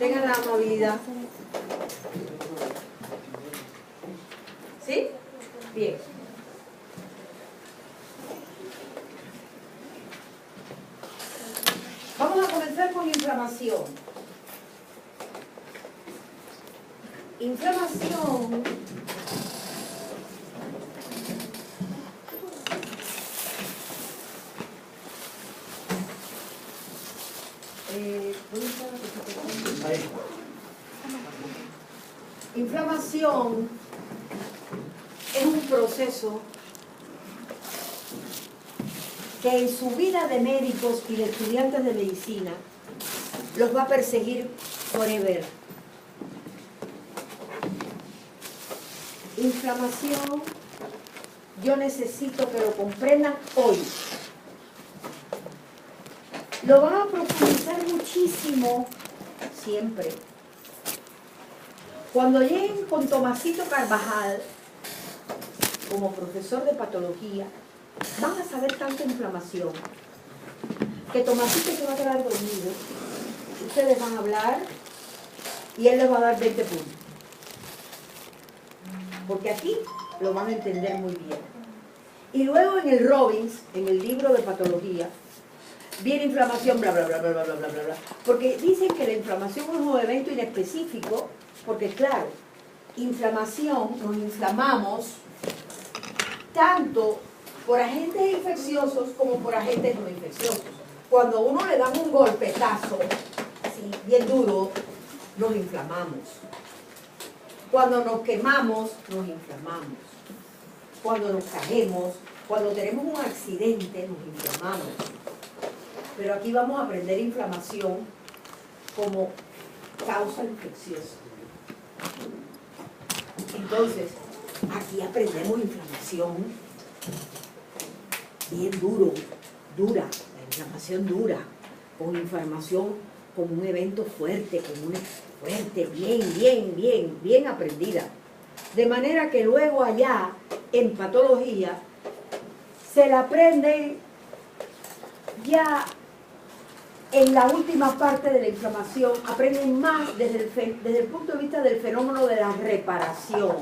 Tengan la amabilidad. ¿Sí? Bien. Vamos a comenzar con inflamación. Inflamación inflamación es un proceso que en su vida de médicos y de estudiantes de medicina los va a perseguir forever. Inflamación, yo necesito que lo comprendan hoy. Lo van a profundizar muchísimo siempre. Cuando lleguen con Tomasito Carvajal, como profesor de patología, van a saber tanta inflamación que Tomasito se va a quedar dormido. Ustedes van a hablar y él les va a dar 20 puntos. Porque aquí lo van a entender muy bien. Y luego en el Robbins, en el libro de patología, viene inflamación, bla, bla, bla, bla, bla, bla, bla, bla. Porque dicen que la inflamación es un evento inespecífico, porque claro, inflamación, nos inflamamos tanto por agentes infecciosos como por agentes no infecciosos. Cuando a uno le dan un golpetazo, así, bien duro, nos inflamamos. Cuando nos quemamos, nos inflamamos. Cuando nos caemos, cuando tenemos un accidente, nos inflamamos. Pero aquí vamos a aprender inflamación como causa infecciosa. Entonces, aquí aprendemos inflamación bien dura, la inflamación dura, con inflamación como un evento fuerte, como una fuerte, bien aprendida. De manera que luego allá, en patología, se la aprenden ya en la última parte de la inflamación, aprenden más desde el punto de vista del fenómeno de la reparación.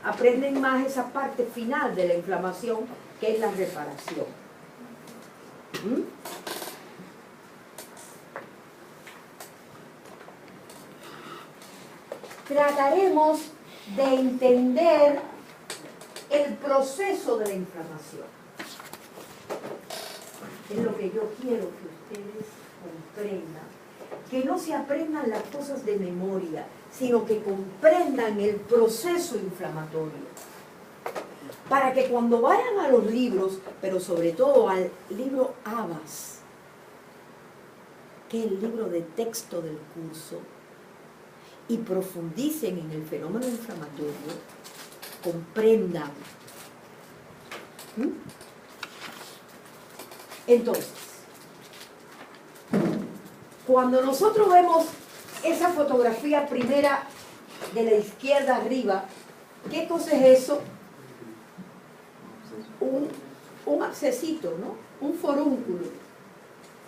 Aprenden más esa parte final de la inflamación, que es la reparación. Trataremos de entender el proceso de la inflamación. Es lo que yo quiero que ustedes comprendan. Que no se aprendan las cosas de memoria, sino que comprendan el proceso inflamatorio. Para que cuando vayan a los libros, pero sobre todo al libro Abbas, que es el libro de texto del curso, y profundicen en el fenómeno inflamatorio, comprendan. Entonces, cuando nosotros vemos esa fotografía primera de la izquierda arriba, ¿qué cosa es eso? Un abscesito, ¿no? Un forúnculo.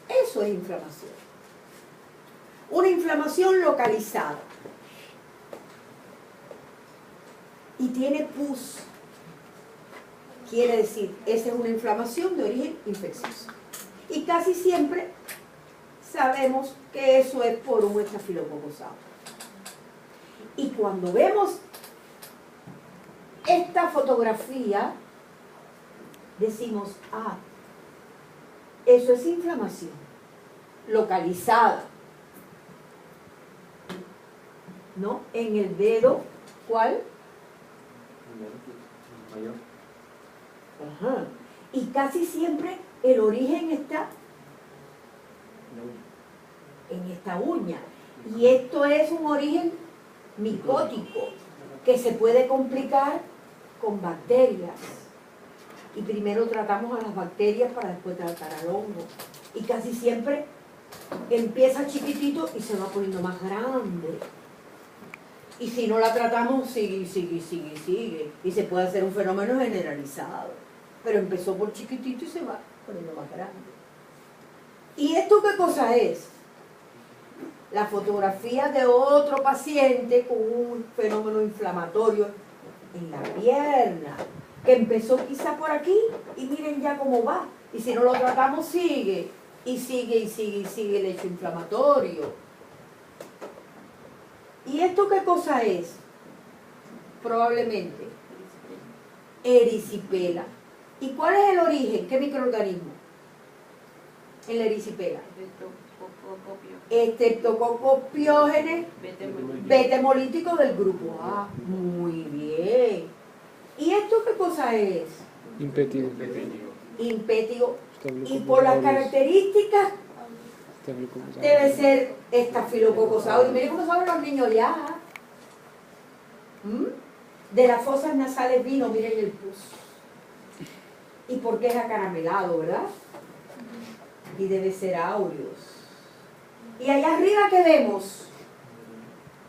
Eso es inflamación. Una inflamación localizada. Y tiene pus. Quiere decir, esa es una inflamación de origen infeccioso. Y casi siempre sabemos que eso es por un estafilococcus aureus. Y cuando vemos esta fotografía, decimos, eso es inflamación localizada, ¿no? En el dedo, ¿cuál? Mayor. Ajá. Y casi siempre el origen está en esta uña. Y esto es un origen micótico que se puede complicar con bacterias. Y primero tratamos a las bacterias para después tratar al hongo. Y casi siempre empieza chiquitito y se va poniendo más grande. Y si no la tratamos, sigue. Y se puede hacer un fenómeno generalizado. Pero empezó por chiquitito y se va poniendo más grande. ¿Y esto qué cosa es? la fotografía de otro paciente con un fenómeno inflamatorio en la pierna, que empezó quizá por aquí y miren ya cómo va. Y si no lo tratamos sigue, y sigue, y sigue, y sigue el hecho inflamatorio. ¿Y esto qué cosa es? Probablemente erisipela. ¿Y cuál es el origen? ¿Qué microorganismo? En la erisipela. Estreptococcus piógenes beta hemolítico del grupo A. Muy bien. ¿Y esto qué cosa es? Impétigo. Impétigo. Y por las características debe ser estafilococcus aureus. Miren cómo saben los niños ya. De las fosas nasales vino, miren el pus. ¿Y por qué es acaramelado, verdad? Y debe ser aureus. Y allá arriba que vemos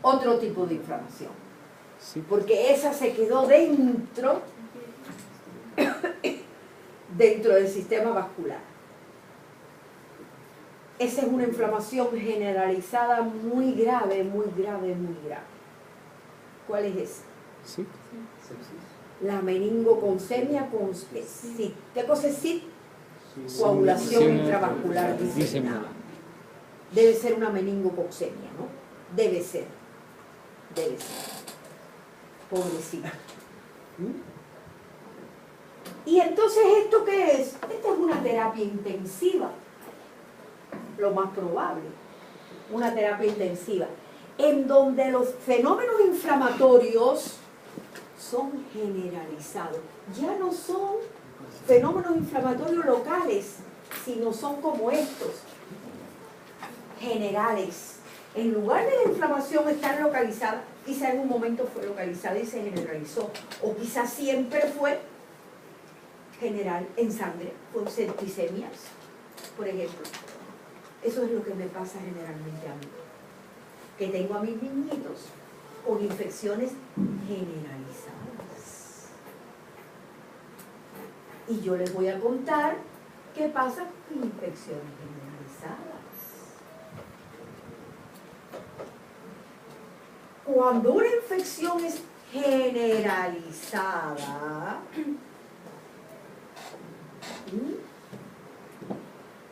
otro tipo de inflamación. Sí. Porque esa se quedó dentro del sistema vascular. Esa es una inflamación generalizada muy grave, muy grave, muy grave. ¿Cuál es esa? Sí. La meningococcemia con CIT. ¿Qué cosa es CIT? Coagulación intravascular diseminada. Debe ser una meningococcemia, ¿no? Debe ser. Debe ser. Pobrecita. ¿Y entonces esto qué es? Esta es una terapia intensiva. Lo más probable. Una terapia intensiva. En donde los fenómenos inflamatorios son generalizados. Ya no son fenómenos inflamatorios locales, sino son como estos. Generales. En lugar de la inflamación estar localizada, quizá en un momento fue localizada y se generalizó, o quizá siempre fue general en sangre, con septicemias, por ejemplo. Eso es lo que me pasa generalmente a mí, que tengo a mis niñitos con infecciones generalizadas. Y yo les voy a contar qué pasa con infecciones generalizadas. Cuando una infección es generalizada,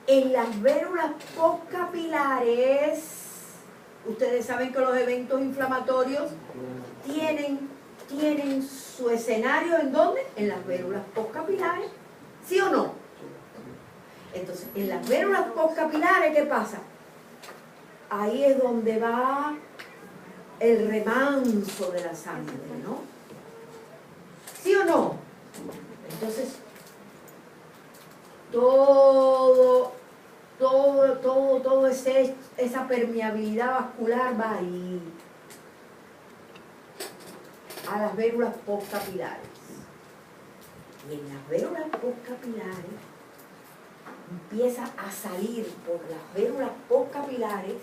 en las vérulas postcapilares, ustedes saben que los eventos inflamatorios tienen su escenario ¿en dónde? En las vérulas postcapilares, ¿sí o no? Entonces, en las vérulas postcapilares, ¿qué pasa? Ahí es donde va el remanso de la sangre, ¿no? ¿Sí o no? Entonces, esa permeabilidad vascular va ahí, a las vérulas postcapilares. Y en las vérulas postcapilares empieza a salir por las vérulas postcapilares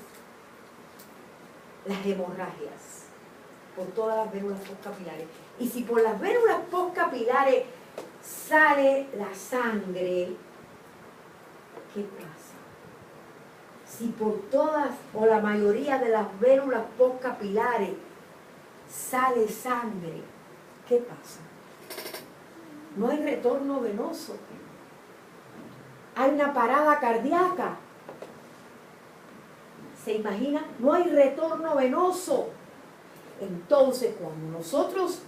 las hemorragias, por todas las vérulas postcapilares. Y si por las vérulas postcapilares sale la sangre, ¿qué pasa? Si por todas o la mayoría de las vérulas postcapilares sale sangre, ¿qué pasa? No hay retorno venoso. Hay una parada cardíaca. ¿Se imagina? No hay retorno venoso. Entonces, cuando nosotros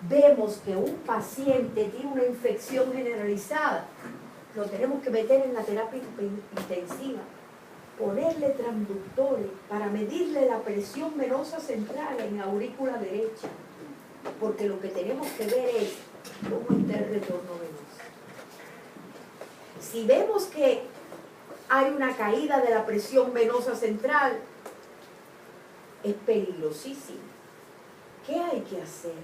vemos que un paciente tiene una infección generalizada, lo tenemos que meter en la terapia intensiva, ponerle transductores para medirle la presión venosa central en la aurícula derecha, porque lo que tenemos que ver es cómo está el retorno venoso. Si vemos que hay una caída de la presión venosa central, es peligrosísimo. ¿Qué hay que hacer?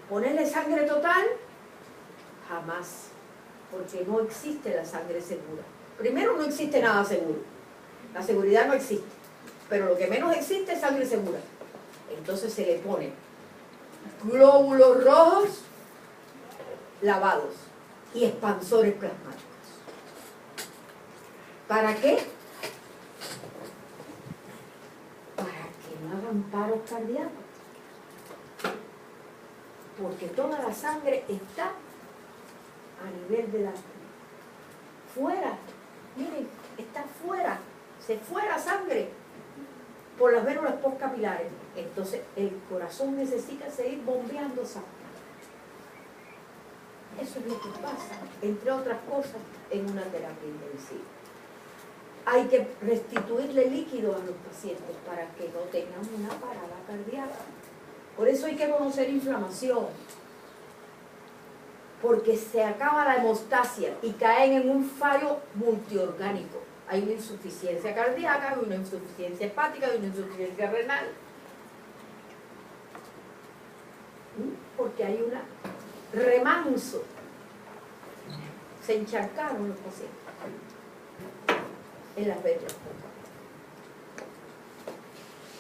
¿Ponerle sangre total? Jamás, porque no existe la sangre segura. Primero, no existe nada seguro. La seguridad no existe, pero lo que menos existe es sangre segura. Entonces se le pone glóbulos rojos lavados y expansores plasmáticos. ¿Para qué? paros cardíacos. Porque toda la sangre está a nivel de la... fuera. Miren, está fuera. Se fue la sangre por las vénulas postcapilares. Entonces el corazón necesita seguir bombeando sangre. Eso es lo que pasa, entre otras cosas, en una terapia intensiva. Hay que restituirle líquido a los pacientes para que no tengan una parada cardíaca. Por eso hay que conocer inflamación. Porque se acaba la hemostasia y caen en un fallo multiorgánico. Hay una insuficiencia cardíaca, una insuficiencia hepática y una insuficiencia renal. Porque hay una remanso. Se encharcaron los pacientes en las venas.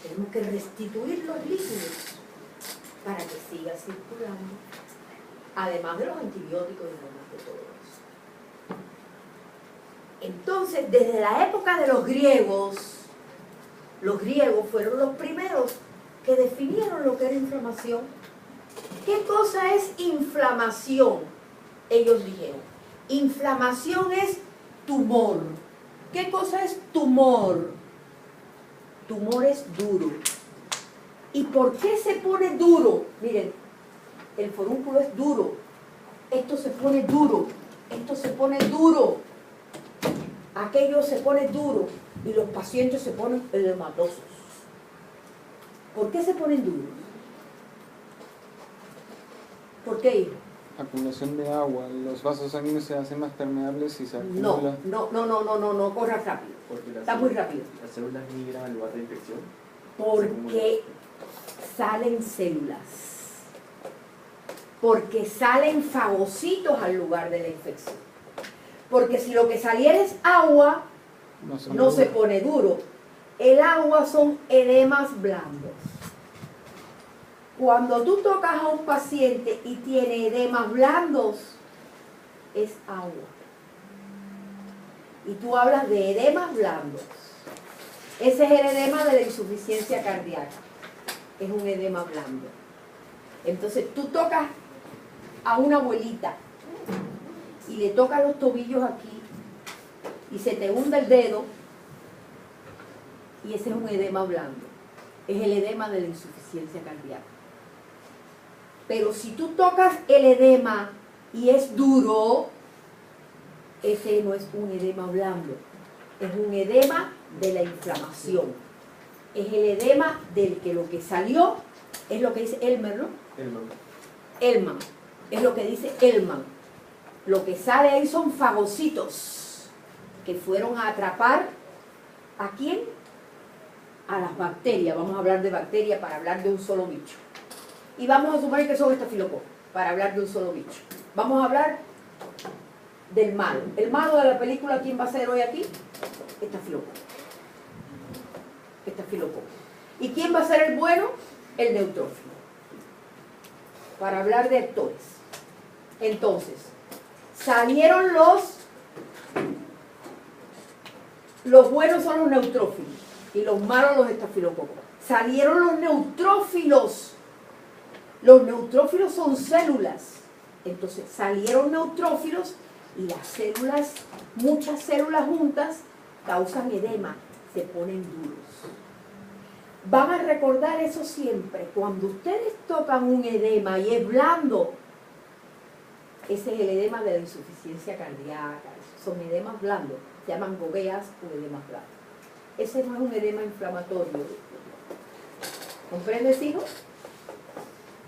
Tenemos que restituir los líquidos para que siga circulando, además de los antibióticos y además de todo eso. Entonces, desde la época de los griegos fueron los primeros que definieron lo que era inflamación. ¿Qué cosa es inflamación? Ellos dijeron, inflamación es tumor. ¿Qué cosa es tumor? Tumor es duro. ¿Y por qué se pone duro? Miren, el forúnculo es duro. Esto se pone duro. Esto se pone duro. Aquello se pone duro. Y los pacientes se ponen edematosos. ¿Por qué se ponen duros? ¿Por qué, hijo? Acumulación de agua, los vasos sanguíneos se hacen más permeables y se acumula. No, corra rápido. Está muy rápido. ¿Las células migran al lugar de infección? Porque salen células. Porque salen fagocitos al lugar de la infección. Porque si lo que saliera es agua, no se pone duro. El agua son edemas blandos. Cuando tú tocas a un paciente y tiene edemas blandos, es agua. Y tú hablas de edemas blandos. Ese es el edema de la insuficiencia cardíaca. Es un edema blando. Entonces tú tocas a una abuelita y le tocas los tobillos aquí y se te hunde el dedo y ese es un edema blando. Es el edema de la insuficiencia cardíaca. Pero si tú tocas el edema y es duro, ese no es un edema blando, es un edema de la inflamación. Es el edema del que lo que salió, es lo que dice Elmer, ¿no? Elman. Es lo que dice Elman. Lo que sale ahí son fagocitos que fueron a atrapar ¿a quién? A las bacterias. Vamos a hablar de bacterias para hablar de un solo bicho. Y vamos a suponer que son estafilococos, para hablar de un solo bicho. Vamos a hablar del malo. El malo de la película, ¿quién va a ser hoy aquí? Estafilococo. Estafilococo. ¿Y quién va a ser el bueno? El neutrófilo. Para hablar de actores. Entonces, salieron los buenos son los neutrófilos y los malos los estafilococos. Salieron los neutrófilos. Los neutrófilos son células. Entonces salieron neutrófilos y las células, muchas células juntas, causan edema, se ponen duros. Van a recordar eso siempre. Cuando ustedes tocan un edema y es blando, ese es el edema de la insuficiencia cardíaca. Son edemas blandos, se llaman gobeas o edemas blandos. Ese no es un edema inflamatorio. ¿Comprendes, hijo?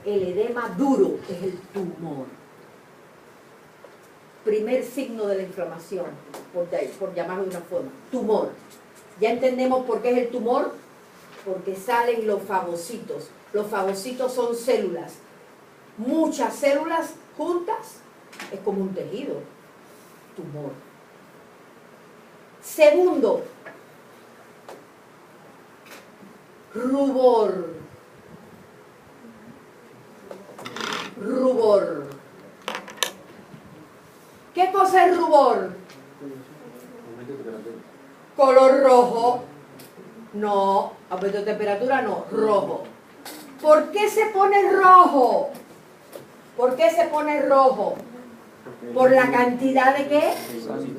El edema duro es el tumor. Primer signo de la inflamación, por llamarlo de una forma. Tumor. ¿Ya entendemos por qué es el tumor? Porque salen los fagocitos. Los fagocitos son células. Muchas células juntas es como un tejido. Tumor. Segundo, rubor. Rubor. ¿Qué cosa es rubor? Color rojo. No, aumento de temperatura no, rojo. ¿Por qué se pone rojo? ¿Por qué se pone rojo? ¿Por la cantidad de qué?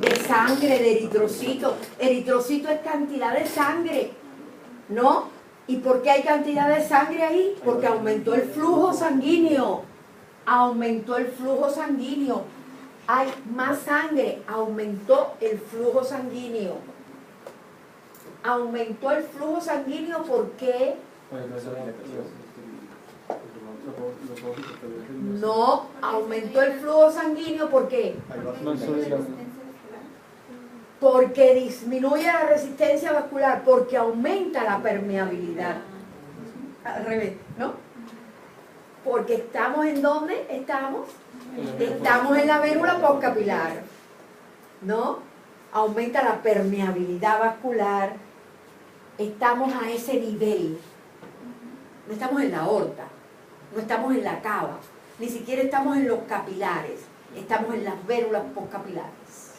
De sangre, de eritrocito. Eritrocito es cantidad de sangre, ¿no? ¿Y por qué hay cantidad de sangre ahí? Porque aumentó el flujo sanguíneo. Aumentó el flujo sanguíneo. Hay más sangre, aumentó el flujo sanguíneo. Aumentó el flujo sanguíneo, ¿por qué? No, aumentó el flujo sanguíneo, ¿por qué? Porque disminuye la resistencia vascular, porque aumenta la permeabilidad. Al revés, ¿no? Porque estamos ¿en dónde? Estamos en la vérula postcapilar, ¿no? Aumenta la permeabilidad vascular. Estamos a ese nivel. No estamos en la aorta, no estamos en la cava, ni siquiera estamos en los capilares, estamos en las vérulas postcapilares.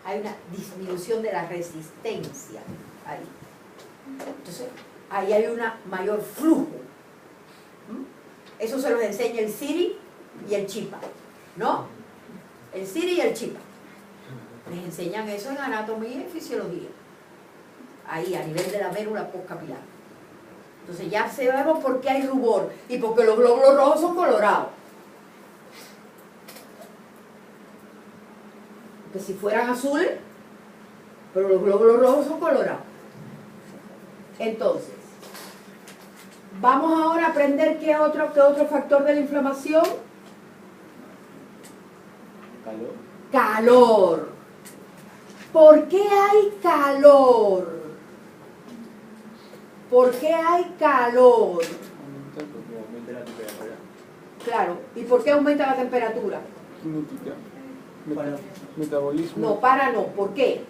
Hay una disminución de la resistencia ahí. Entonces, ahí hay un mayor flujo. Eso se los enseña el Siri y el Chipa, ¿no? El Siri y el Chipa. Les enseñan eso en anatomía y fisiología. Ahí, a nivel de la vérula postcapilar. Entonces ya sabemos por qué hay rubor y porque los glóbulos rojos son colorados. Porque si fueran azules, pero los glóbulos rojos son colorados. Entonces, vamos ahora a aprender qué otro factor de la inflamación. Calor. Calor. ¿Por qué hay calor? ¿Por qué hay calor? Porque aumenta la temperatura. Claro. ¿Y por qué aumenta la temperatura? Cinética. Para- Metabolismo. No, para no. ¿Por qué?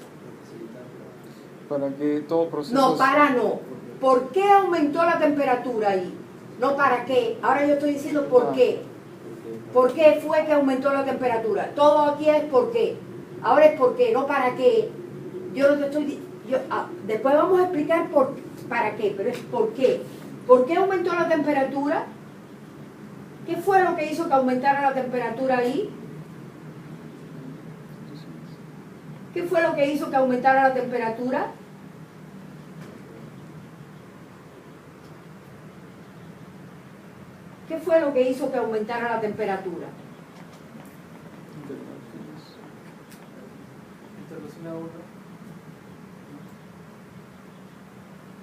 Para que todo proceso... No, para no. ¿Por qué aumentó la temperatura ahí? No, ¿para qué? Ahora yo estoy diciendo por qué. ¿Por qué fue que aumentó la temperatura? Todo aquí es por qué. Ahora es por qué, no para qué. Yo no te estoy... después vamos a explicar para qué, pero es por qué. ¿Por qué aumentó la temperatura? ¿Qué fue lo que hizo que aumentara la temperatura ahí? ¿Qué fue lo que hizo que aumentara la temperatura? ¿Qué fue lo que hizo que aumentara la temperatura?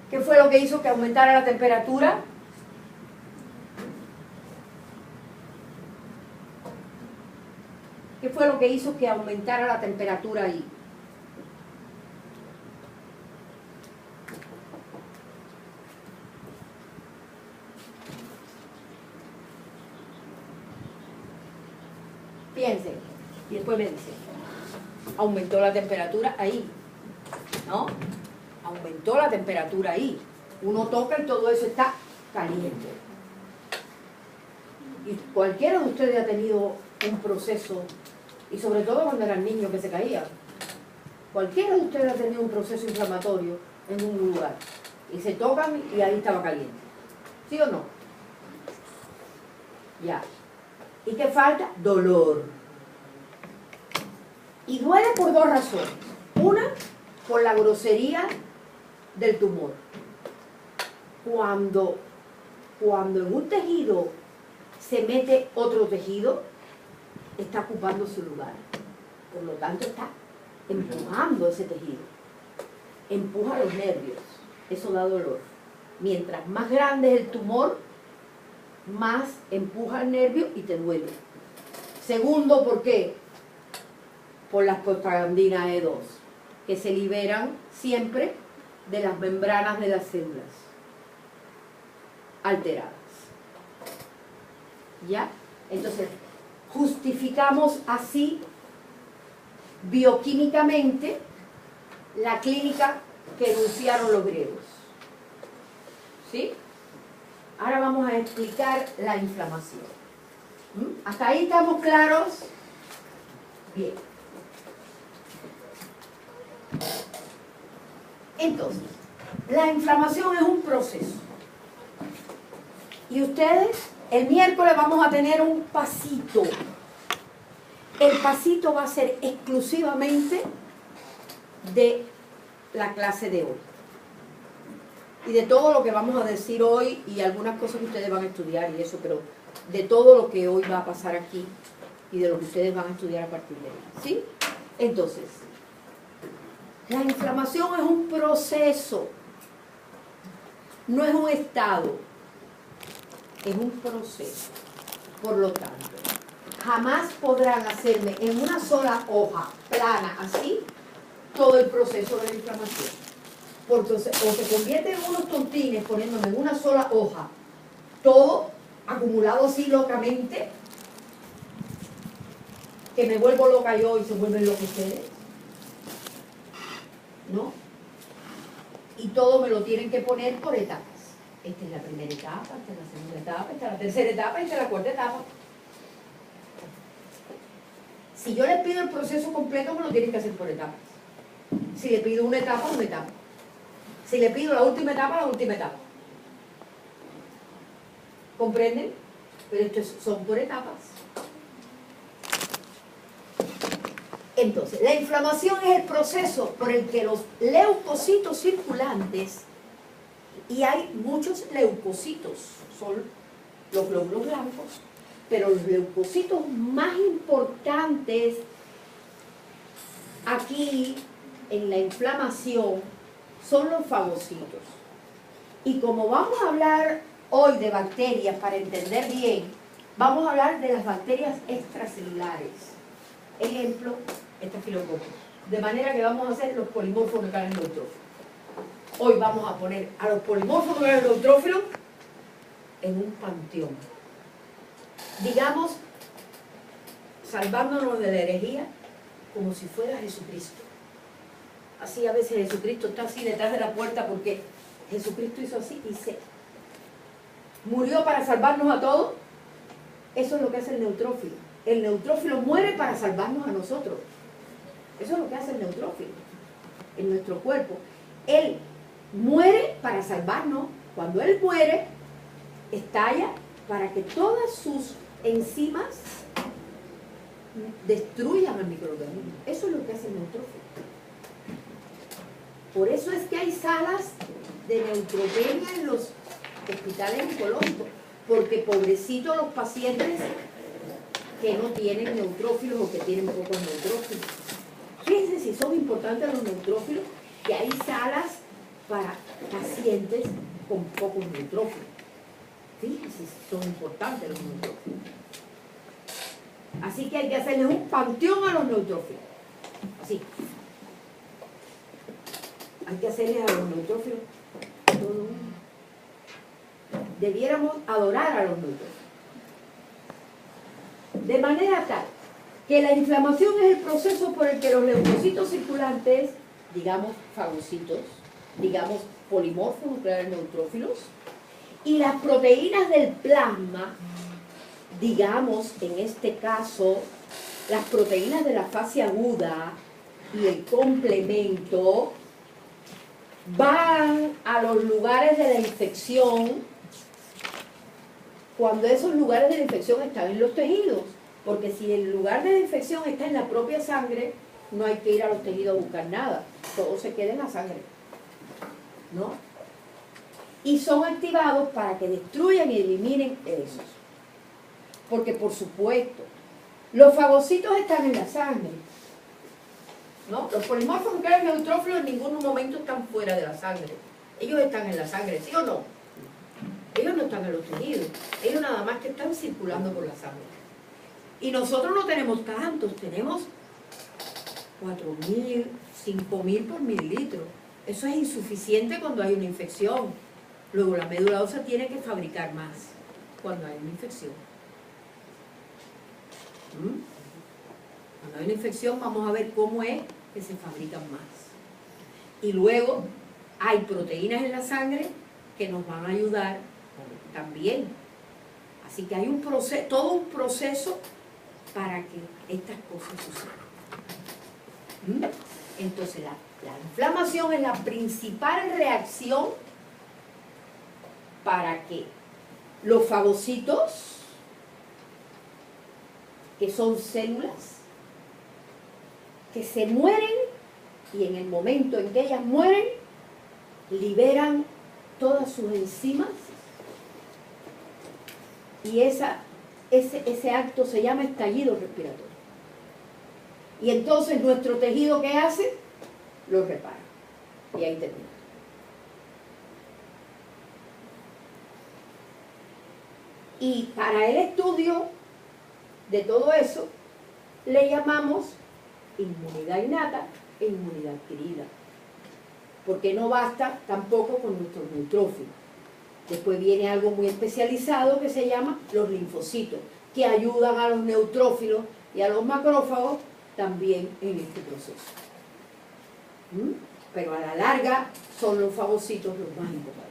¿Qué fue lo que hizo que aumentara la temperatura? ¿Qué fue lo que hizo que aumentara la temperatura ahí? Piensen, y después me dicen, aumentó la temperatura ahí, ¿no? Aumentó la temperatura ahí. Uno toca y todo eso está caliente. Y cualquiera de ustedes ha tenido un proceso, y sobre todo cuando eran niños que se caían, cualquiera de ustedes ha tenido un proceso inflamatorio en un lugar, y se tocan y ahí estaba caliente. ¿Sí o no? Ya. ¿Y qué falta? Dolor. Y duele por dos razones. Una, por la grosería del tumor. Cuando en un tejido se mete otro tejido, está ocupando su lugar. Por lo tanto, está empujando ese tejido. Empuja los nervios. Eso da dolor. Mientras más grande es el tumor, más empuja el nervio y te duele. Segundo, ¿por qué? Por las prostaglandinas E2, que se liberan siempre de las membranas de las células alteradas. ¿Ya? Entonces, justificamos así bioquímicamente la clínica que enunciaron los griegos. ¿Sí? Ahora vamos a explicar la inflamación. ¿Hasta ahí estamos claros? Bien. Entonces, La inflamación es un proceso. Y ustedes, el miércoles vamos a tener un pasito. El pasito va a ser exclusivamente de la clase de hoy. Y de todo lo que vamos a decir hoy y algunas cosas que ustedes van a estudiar y eso, pero de todo lo que hoy va a pasar aquí y de lo que ustedes van a estudiar a partir de ahí. ¿Sí? Entonces, la inflamación es un proceso, no es un estado, es un proceso. Por lo tanto, jamás podrán hacerme en una sola hoja plana así todo el proceso de la inflamación. Porque o se convierte en unos tontines poniéndome en una sola hoja todo acumulado así locamente, que me vuelvo loca yo y se vuelven locos ustedes, ¿no? Y todo me lo tienen que poner por etapas. Esta es la primera etapa, esta es la segunda etapa, esta es la tercera etapa, esta es la cuarta etapa. Si yo les pido el proceso completo, me lo tienen que hacer por etapas. Si le pido una etapa, una etapa. Si le pido la última etapa, la última etapa. ¿Comprenden? Pero estos son por etapas. Entonces, la inflamación es el proceso por el que los leucocitos circulantes, y hay muchos leucocitos, son los glóbulos blancos, pero los leucocitos más importantes aquí en la inflamación son los fagocitos. Y como vamos a hablar hoy de bacterias, para entender bien, vamos a hablar de las bacterias extracelulares. Ejemplo, estafilococcus. De manera que vamos a hacer los polimorfos nucleares neutrófilos. Hoy vamos a poner a los polimorfos nucleares neutrófilos en un panteón. Digamos, salvándonos de la herejía, como si fuera Jesucristo. Así a veces Jesucristo está así detrás de la puerta porque Jesucristo hizo así y se murió para salvarnos a todos. Eso es lo que hace el neutrófilo. El neutrófilo muere para salvarnos a nosotros. Eso es lo que hace el neutrófilo en nuestro cuerpo. Él muere para salvarnos. Cuando él muere, estalla para que todas sus enzimas destruyan al microorganismo. Eso es lo que hace el neutrófilo. Por eso es que hay salas de neutropenia en los hospitales oncológicos, porque pobrecitos los pacientes que no tienen neutrófilos o que tienen pocos neutrófilos. Fíjense si son importantes los neutrófilos, que hay salas para pacientes con pocos neutrófilos. Fíjense si son importantes los neutrófilos. Así que hay que hacerles un panteón a los neutrófilos. Así. Hay que hacerles a los neutrófilos todo. Debiéramos adorar a los neutrófilos. De manera tal que la inflamación es el proceso por el que los leucocitos circulantes, digamos fagocitos, digamos polimorfos nucleares neutrófilos, y las proteínas del plasma, digamos en este caso las proteínas de la fase aguda y el complemento, van a los lugares de la infección cuando esos lugares de la infección están en los tejidos. Porque si el lugar de la infección está en la propia sangre, no hay que ir a los tejidos a buscar nada. Todo se queda en la sangre, ¿no? Y son activados para que destruyan y eliminen esos. Porque, por supuesto, los fagocitos están en la sangre, ¿no? Los polimorfos nucleares neutrófilos en ningún momento están fuera de la sangre. Ellos están en la sangre, ¿sí o no? Ellos no están en los tejidos. Ellos nada más que están circulando por la sangre. Y nosotros no tenemos tantos, tenemos 4.000, 5.000 por mililitro. Eso es insuficiente cuando hay una infección. Luego la médula ósea tiene que fabricar más cuando hay una infección. Cuando hay una infección vamos a ver cómo es que se fabrican más. Y luego hay proteínas en la sangre que nos van a ayudar también. Así que hay un proceso, todo un proceso para que estas cosas sucedan. Entonces la inflamación es la principal reacción para que los fagocitos, que son células que se mueren, y en el momento en que ellas mueren, liberan todas sus enzimas, y ese acto se llama estallido respiratorio. Y entonces nuestro tejido, ¿qué hace? Lo repara. Y ahí termina. Y para el estudio de todo eso, le llamamos inmunidad innata e inmunidad adquirida. Porque no basta tampoco con nuestros neutrófilos. Después viene algo muy especializado que se llama los linfocitos, que ayudan a los neutrófilos y a los macrófagos también en este proceso. Pero a la larga son los fagocitos los más importantes.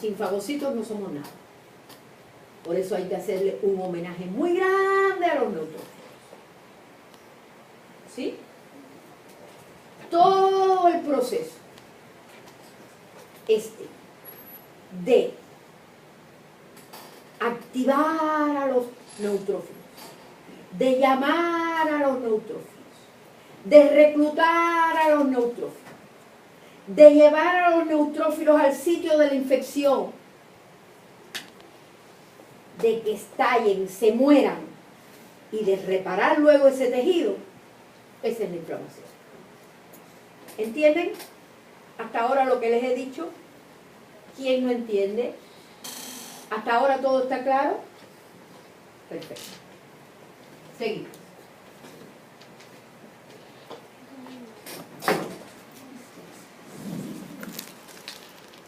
Sin fagocitos no somos nada. Por eso hay que hacerle un homenaje muy grande a los neutrófilos. ¿Sí? Todo el proceso de activar a los neutrófilos, de llamar a los neutrófilos, de reclutar a los neutrófilos, de llevar a los neutrófilos al sitio de la infección, de que estallen, se mueran y de reparar luego ese tejido, esa es la inflamación. ¿Entienden? Hasta ahora lo que les he dicho. ¿Quién no entiende? ¿Hasta ahora todo está claro? Perfecto. Seguimos.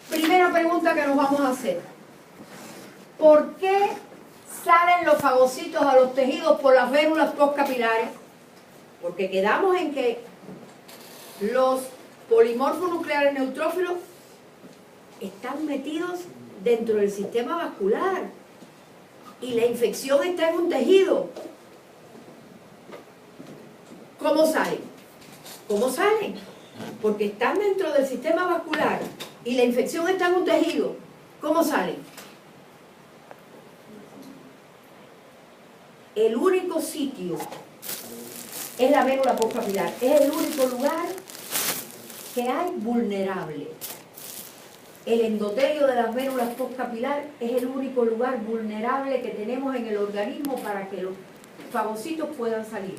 Primera pregunta que nos vamos a hacer. ¿Por qué salen los fagocitos a los tejidos por las vénulas postcapilares? Porque quedamos en que los polimorfos nucleares neutrófilos están metidos dentro del sistema vascular y la infección está en un tejido. ¿Cómo salen? ¿Cómo salen? Porque están dentro del sistema vascular y la infección está en un tejido. ¿Cómo salen? El único sitio es la vénula postcapilar. Es el único lugar que hay vulnerable. El endotelio de las vénulas postcapilar es el único lugar vulnerable que tenemos en el organismo para que los fagocitos puedan salir.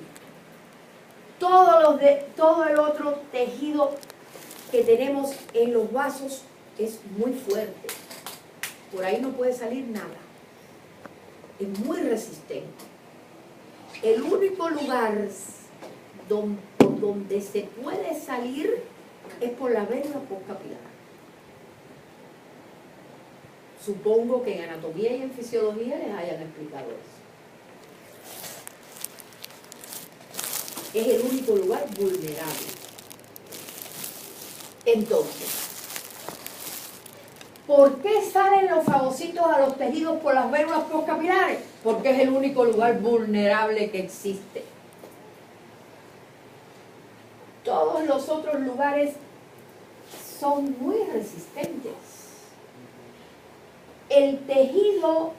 Todo el otro tejido que tenemos en los vasos es muy fuerte. Por ahí no puede salir nada. Es muy resistente. El único lugar por donde se puede salir es por la vénula postcapilar. Supongo que en anatomía y en fisiología les hayan explicado eso. Es el único lugar vulnerable. Entonces, ¿por qué salen los fagocitos a los tejidos por las vénulas postcapilares? Porque es el único lugar vulnerable que existe. Todos los otros lugares son muy resistentes. El tejido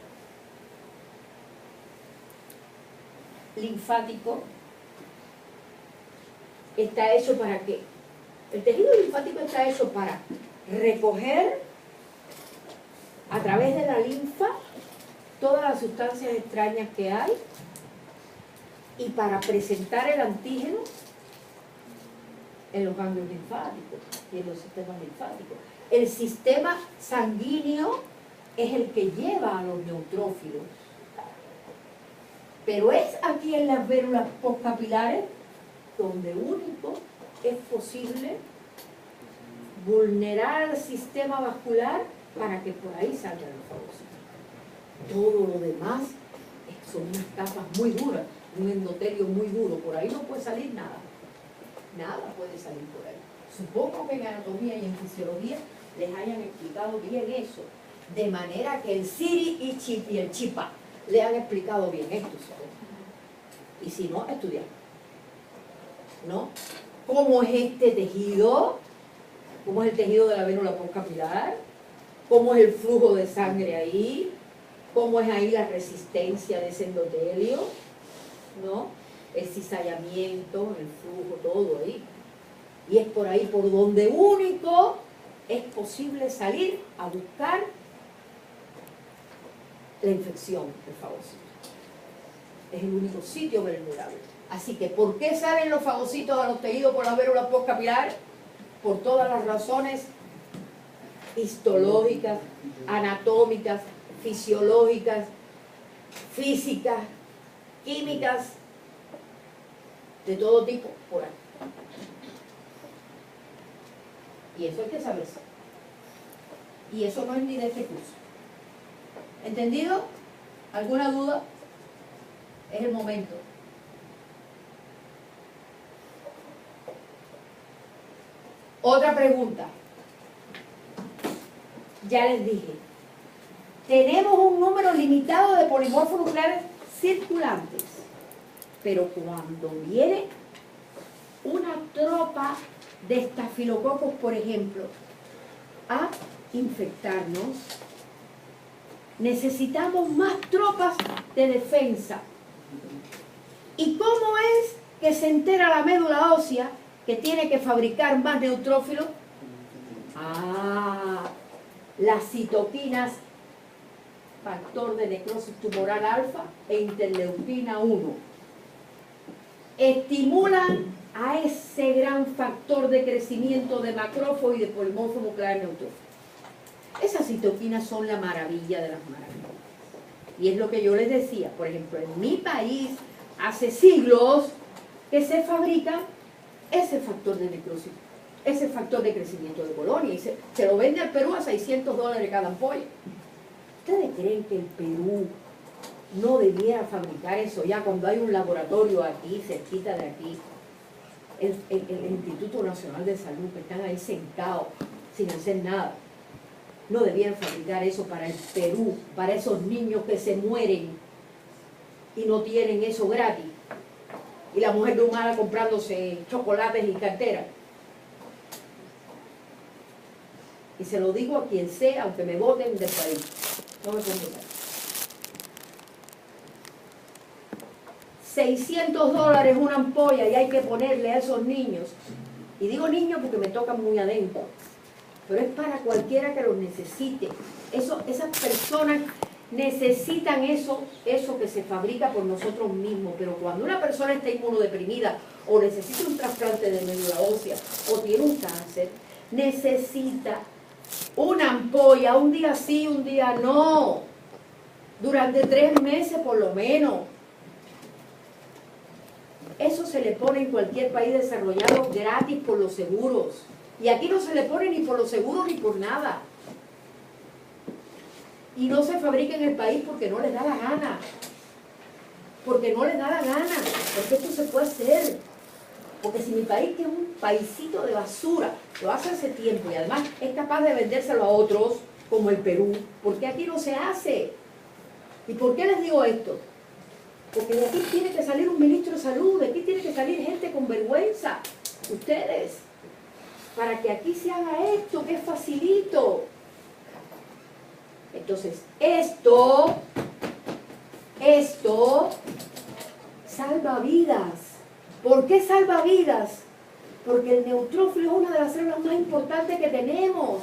linfático está hecho ¿para qué? El tejido linfático está hecho para recoger a través de la linfa todas las sustancias extrañas que hay y para presentar el antígeno en los ganglios linfáticos y en los sistemas linfáticos. El sistema sanguíneo es el que lleva a los neutrófilos. Pero es aquí en las vénulas postcapilares donde único es posible vulnerar al sistema vascular para que por ahí salgan los fagocitos. Todo lo demás son unas capas muy duras, un endotelio muy duro. Por ahí no puede salir nada. Nada puede salir por ahí. Supongo que en anatomía y en fisiología les hayan explicado bien eso. De manera que el Siri y el Chipa le han explicado bien esto. Y si no, estudiar. ¿no? ¿Cómo es este tejido? ¿Cómo es el tejido de la vérula postcapilar? ¿Cómo es el flujo de sangre ahí? ¿Cómo es ahí la resistencia de ese endotelio? ¿No? El cizallamiento, el flujo, todo ahí. Y es por ahí por donde único es posible salir a buscar la infección del fagocito. Es el único sitio vulnerable. Así que, ¿por qué salen los fagocitos a los tejidos por las vérulas postcapilares? Por todas las razones histológicas, anatómicas, fisiológicas, físicas, químicas, de todo tipo, por ahí. Y eso hay que saberse. Y eso no es ni de este curso. ¿Entendido? ¿Alguna duda? Es el momento. Otra pregunta. Ya les dije. Tenemos un número limitado de polimorfos nucleares circulantes. Pero cuando viene una tropa de estafilococos, por ejemplo, a infectarnos, necesitamos más tropas de defensa. ¿Y cómo es que se entera la médula ósea que tiene que fabricar más neutrófilos? Las citoquinas, factor de necrosis tumoral alfa e interleucina 1, estimulan a ese gran factor de crecimiento de macrófago y de polimorfo nuclear neutrófilo. Esas citoquinas son la maravilla de las maravillas. Y es lo que yo les decía, por ejemplo, en mi país hace siglos que se fabrica ese factor de necrosis, ese factor de crecimiento de colonia, y se lo vende al Perú a $600 cada ampolla. ¿Ustedes creen que el Perú no debiera fabricar eso ya cuando hay un laboratorio aquí, cerquita de aquí? El Instituto Nacional de Salud, que están ahí sentados sin hacer nada. No debieran fabricar eso para el Perú, para esos niños que se mueren y no tienen eso gratis. Y la mujer de humana comprándose chocolates y carteras. Y se lo digo a quien sea, aunque me voten del país. No me compro. $600 una ampolla y hay que ponerle a esos niños. Y digo niños porque me tocan muy adentro. Pero es para cualquiera que lo necesite. Esas personas necesitan eso que se fabrica por nosotros mismos. Pero cuando una persona está inmunodeprimida o necesita un trasplante de médula ósea o tiene un cáncer, necesita una ampolla, un día sí, un día no, durante 3 meses por lo menos. Eso se le pone en cualquier país desarrollado gratis por los seguros. Y aquí no se le pone ni por los seguros ni por nada. Y no se fabrica en el país porque no les da la gana. Porque no les da la gana. Porque esto se puede hacer. Porque si mi país, que es un paisito de basura, lo hace hace tiempo y además es capaz de vendérselo a otros, como el Perú, ¿por qué aquí no se hace? ¿Y por qué les digo esto? Porque de aquí tiene que salir un ministro de salud, de aquí tiene que salir gente con vergüenza, ustedes, para que aquí se haga esto, que es facilito. Entonces, esto salva vidas. ¿Por qué salva vidas? Porque el neutrófilo es una de las células más importantes que tenemos.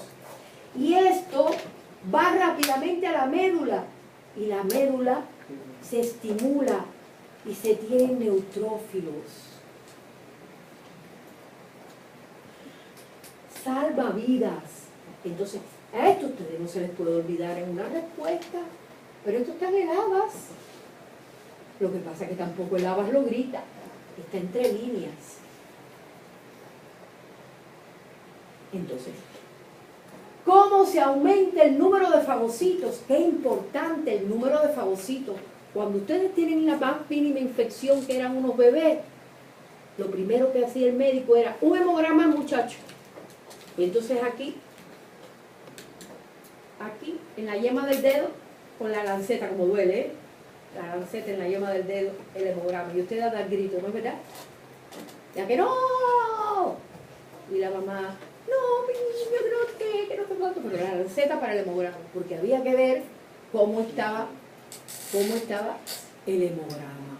Y esto va rápidamente a la médula. Y la médula se estimula y se tienen neutrófilos. Salva vidas. Entonces, a esto a ustedes no se les puede olvidar en una respuesta. Pero esto está en el ABAS. Lo que pasa es que tampoco el ABAS lo grita. Está entre líneas. Entonces, ¿cómo se aumenta el número de fagocitos? Qué importante el número de fagocitos. Cuando ustedes tienen la más mínima infección, que eran unos bebés, lo primero que hacía el médico era un hemograma al muchacho. Y entonces aquí, en la yema del dedo, con la lanceta, como duele, ¿eh? La lanceta en la yema del dedo, el hemograma. Y usted da el grito, ¿no es verdad? Ya que no. Y la mamá, no, mi niño, que no te cuánto, pero la receta para el hemograma, porque había que ver cómo estaba el hemograma,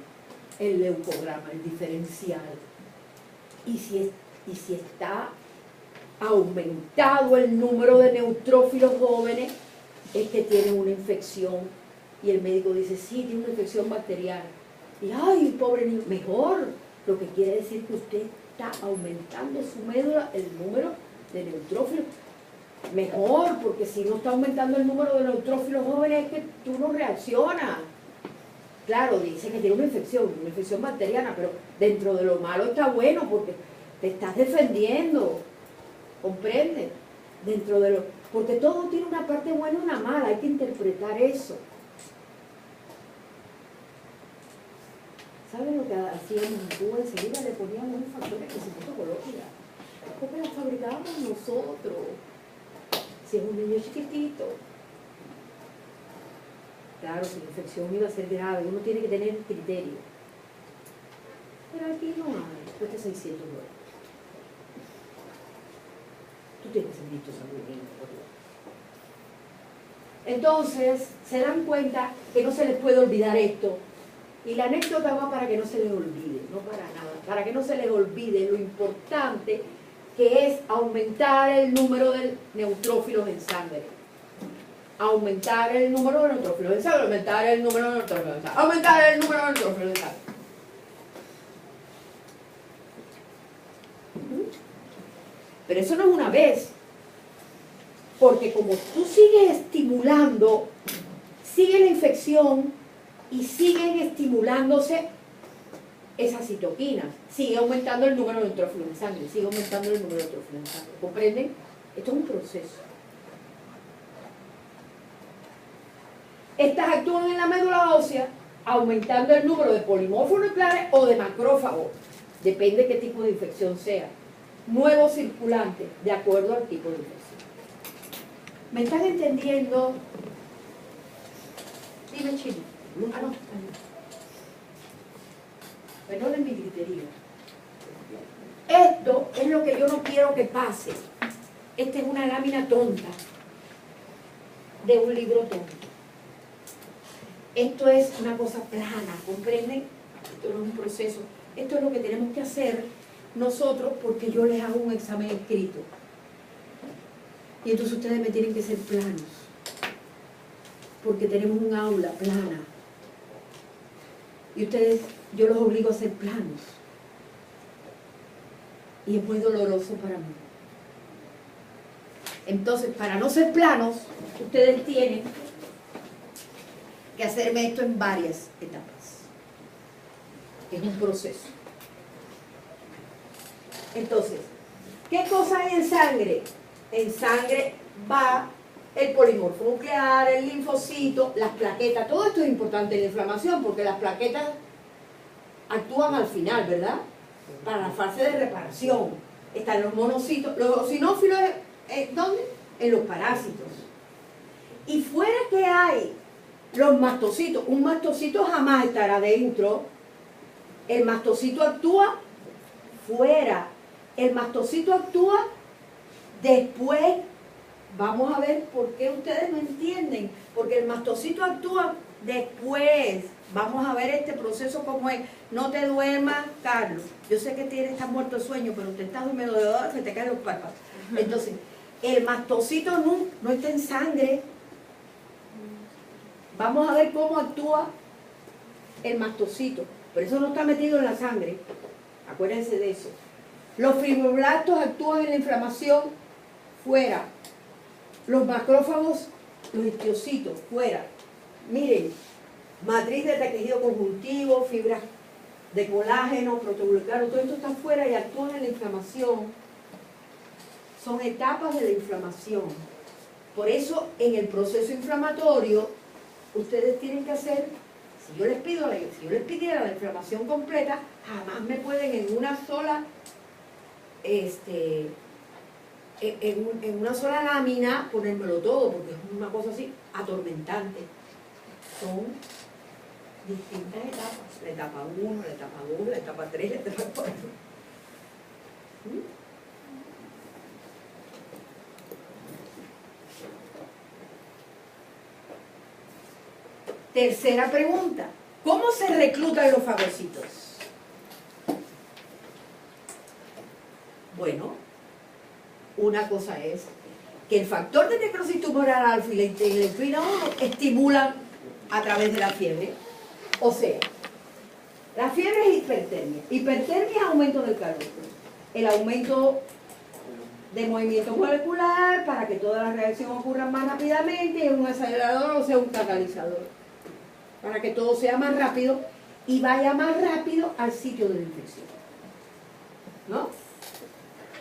el leucograma, el diferencial. Y si está aumentado el número de neutrófilos jóvenes, es que tienen una infección. Y el médico dice, sí, tiene una infección bacteriana. Y, ay, pobre niño, mejor. Lo que quiere decir que usted está aumentando su médula, el número de neutrófilos. Mejor, porque si no está aumentando el número de neutrófilos jóvenes, es que tú no reaccionas. Claro, dice que tiene una infección bacteriana, pero dentro de lo malo está bueno, porque te estás defendiendo. ¿Comprende? Porque todo tiene una parte buena y una mala, hay que interpretar eso. ¿Saben lo que hacíamos en Cuba? Enseguida le poníamos un factor de crecimiento ecológico, porque la fabricábamos nosotros. Si es un niño chiquitito. Claro, si la infección iba a ser grave, uno tiene que tener criterio. Pero aquí no hay, cuesta $600. Tú tienes el visto sanguíneo. Entonces, se dan cuenta que no se les puede olvidar esto. Y la anécdota va para que no se les olvide, no para nada. Para que no se les olvide lo importante que es aumentar el número de neutrófilos en sangre. Aumentar el número de neutrófilos en sangre, aumentar el número de neutrófilos en sangre, aumentar el número de neutrófilos en sangre. Pero eso no es una vez, porque como tú sigues estimulando, sigue la infección y siguen estimulándose esas citoquinas, sigue aumentando el número de neutrófilos en sangre, sigue aumentando el número de neutrófilos en sangre. ¿Comprenden? Esto es un proceso. Estas actúan en la médula ósea, aumentando el número de polimorfos nucleares o de macrófagos, depende qué tipo de infección sea. Nuevos circulantes, de acuerdo al tipo de infección. ¿Me están entendiendo? Dime, Chino. Ah, no. Perdonen mi gritería. Esto es lo que yo no quiero que pase. Esta es una lámina tonta de un libro tonto. Esto es una cosa plana, ¿comprenden? Esto no es un proceso. Esto es lo que tenemos que hacer nosotros porque yo les hago un examen escrito. Y entonces ustedes me tienen que ser planos. Porque tenemos un aula plana. Y ustedes, yo los obligo a ser planos. Y es muy doloroso para mí. Entonces, para no ser planos, ustedes tienen que hacerme esto en varias etapas. Es un proceso. Entonces, ¿qué cosa hay en sangre? En sangre va el polimorfo nuclear, el linfocito, las plaquetas. Todo esto es importante en la inflamación porque las plaquetas actúan al final, ¿verdad? Para la fase de reparación. Están los monocitos, los eosinófilos, ¿dónde? En los parásitos. Y fuera que hay los mastocitos, un mastocito jamás estará dentro. El mastocito actúa fuera. El mastocito actúa después. Vamos a ver por qué ustedes no entienden. Porque el mastocito actúa después. Vamos a ver este proceso como es. No te duermas, Carlos. Yo sé que estás muerto de sueño, pero te estás durmiendo de dolor, se te caen los párpados. Entonces, el mastocito no está en sangre. Vamos a ver cómo actúa el mastocito. Pero eso no está metido en la sangre. Acuérdense de eso. Los fibroblastos actúan en la inflamación fuera. Los macrófagos, los histiocytos, fuera. Miren, matriz de tejido conjuntivo, fibras de colágeno, protoglucano, todo esto está fuera y actúan en la inflamación. Son etapas de la inflamación. Por eso, en el proceso inflamatorio, ustedes tienen que hacer, si yo les pidiera la inflamación completa, jamás me pueden en una sola en una sola lámina ponérmelo todo, porque es una cosa así atormentante. Son distintas etapas, la etapa 1, la etapa 2, la etapa 3, la etapa 4. Tercera pregunta. ¿Cómo se reclutan los fagocitos? Bueno, una cosa es que el factor de necrosis tumoral alfa y la interleucina 1 estimulan a través de la fiebre. O sea, la fiebre es hipertermia. Hipertermia es aumento del calor. El aumento de movimiento molecular para que toda la reacción ocurra más rápidamente, y es un acelerador o sea un catalizador. Para que todo sea más rápido y vaya más rápido al sitio de la infección. ¿No?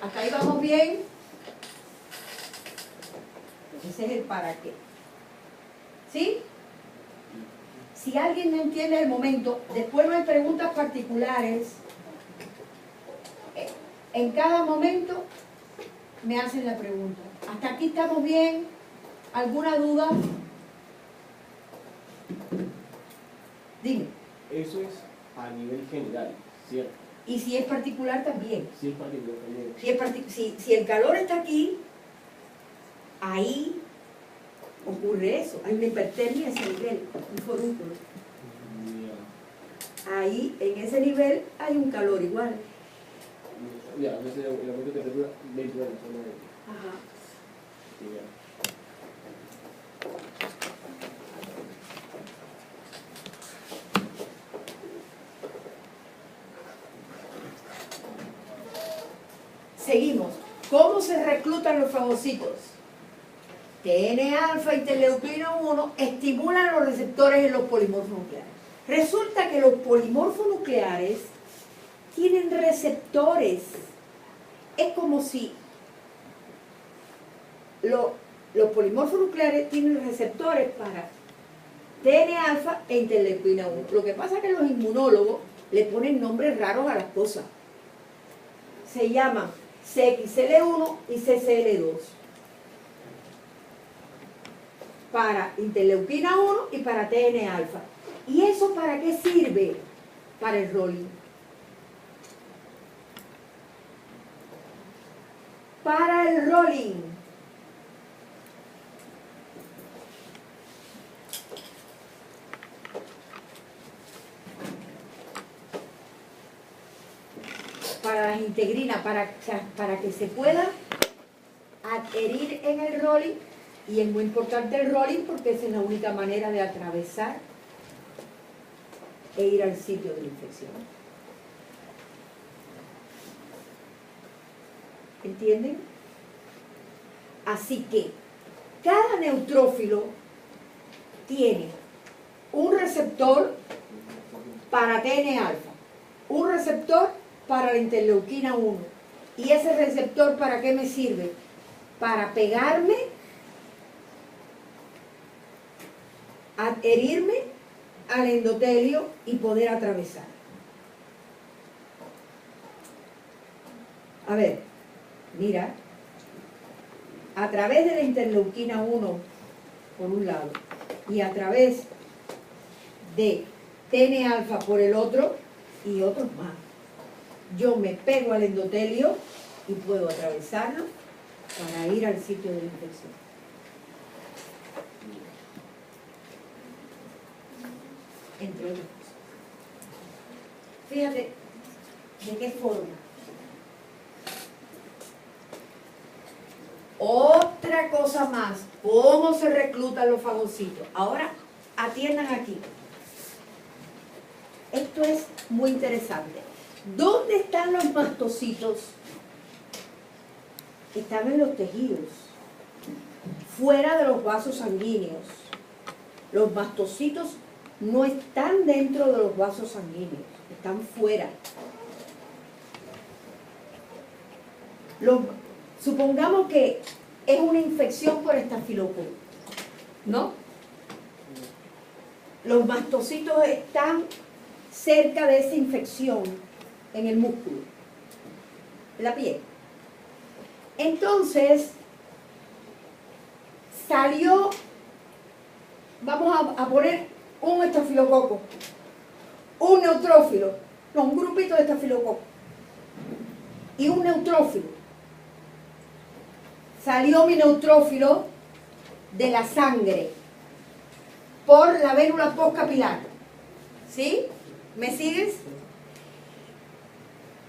¿Hasta ahí vamos bien? Ese es el para qué. ¿Sí? Si alguien no entiende el momento, después no hay preguntas particulares. En cada momento me hacen la pregunta. ¿Hasta aquí estamos bien? ¿Alguna duda? Dime. Eso es a nivel general, ¿cierto? Y si es particular también. Sí, es particular también. Si el calor está aquí, ahí ocurre eso. Hay una hipertermia a ese nivel, un forúnculo. Ahí, en ese nivel, hay un calor igual. Ya, entonces el aumento de temperatura dentro de la zona de... Ajá. Ya. Seguimos. ¿Cómo se reclutan los fagocitos? TNA-alfa y interleucina 1 estimulan los receptores en los polimorfos nucleares. Resulta que los polimorfos nucleares tienen receptores. Es como si los polimorfos nucleares tienen receptores para TNA-alfa e interleucina 1. Lo que pasa es que los inmunólogos le ponen nombres raros a las cosas. Se llaman CXL1 y CCL2 para interleucina 1 y para TNA-alfa. ¿Y eso para qué sirve? Para el rolling. Para el rolling. Para las integrinas, para que se pueda adherir en el rolling, y es muy importante el rolling porque esa es la única manera de atravesar e ir al sitio de la infección. ¿Entienden? Así que cada neutrófilo tiene un receptor para TNA-alfa, un receptor para la interleucina 1. ¿Y ese receptor para qué me sirve? Para pegarme, adherirme al endotelio y poder atravesar. A ver, mira, a través de la interleucina 1 por un lado y a través de TNA-alfa por el otro y otros más. Yo me pego al endotelio y puedo atravesarlo para ir al sitio de la infección. Entre otras cosas. Fíjate de qué forma. Otra cosa más, ¿cómo se reclutan los fagocitos? Ahora, atiendan aquí. Esto es muy interesante. ¿Dónde están los mastocitos? Están en los tejidos, fuera de los vasos sanguíneos. Los mastocitos no están dentro de los vasos sanguíneos, están fuera. Supongamos que es una infección por estafilococo, ¿no? Los mastocitos están cerca de esa infección en el músculo, en la piel. Entonces, salió, vamos a poner un estafilococo, un neutrófilo, no, un grupito de estafilococo. y un neutrófilo. Salió mi neutrófilo de la sangre por la vérula postcapilar. ¿Sí? ¿Me sigues?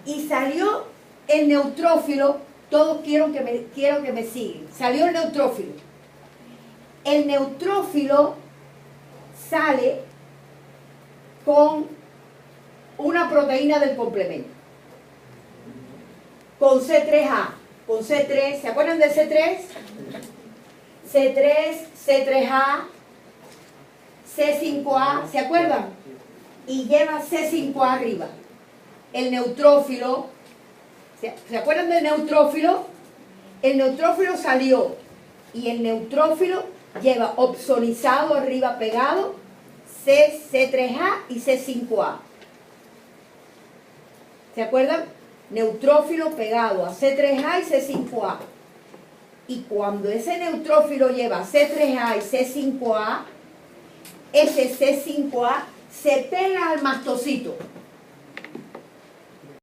Y salió el neutrófilo, todos quiero que me sigan. Salió el neutrófilo. El neutrófilo sale con una proteína del complemento. Con C3A, con C3, ¿se acuerdan de C3? C3, C3A, C5A, ¿se acuerdan? Y lleva C5A arriba. El neutrófilo, ¿se acuerdan del neutrófilo? El neutrófilo salió y el neutrófilo lleva opsonizado arriba pegado C3A y C5A. ¿Se acuerdan? Neutrófilo pegado a C3A y C5A. Y cuando ese neutrófilo lleva C3A y C5A, ese C5A se pega al mastocito.